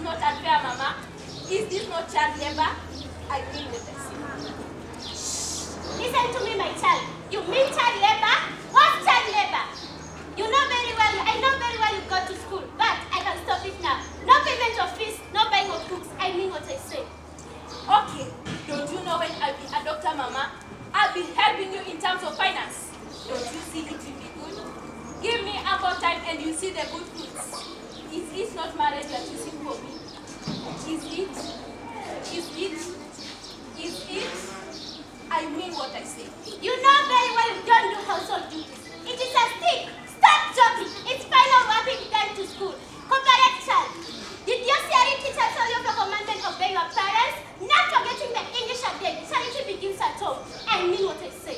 not unfair, Mama? Is this not child labor? I mean what I say. Listen to me, my child. You mean child labor? What's child labor? You know very well, I know very well you go to school, but I can stop it now. No payment of fees, no buying of books. I mean what I say. Okay, don't you know when I'll be a doctor, Mama? I'll be helping you in terms of finance. Don't you see it will be good? Give me ample time and you see the good fruits. Is it not marriage you are choosing for me? Is it? Is it? Is it? I mean what I say. You know very well you don't do household duties. It is a stick. Stop joking. It's final wrapping time to school. Corporate child. Did your CRE teacher tell you of the commandment of obey your parents? Not forgetting the English at day. Charity begins at home. I mean what I say.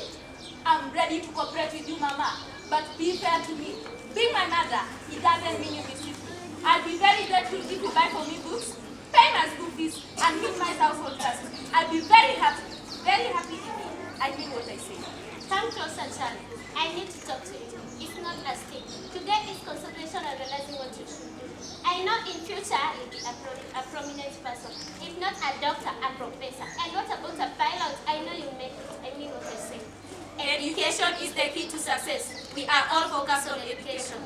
I'm ready to cooperate with you, Mama. But be fair to me. Being my mother, it doesn't mean you mistreat me. I'll be very grateful if you buy for me books, pay my school fees, and meet my household tasks. I'll be very happy indeed. I mean what I say. Come closer, child. I need to talk to you. It's not a stick. Today is consideration and realizing what you should do. I know in future you'll be a prominent person. If not a doctor, a professor. And what about a pilot? I know you'll make it. I mean what I say. Education is the key to success. We are all focused on education.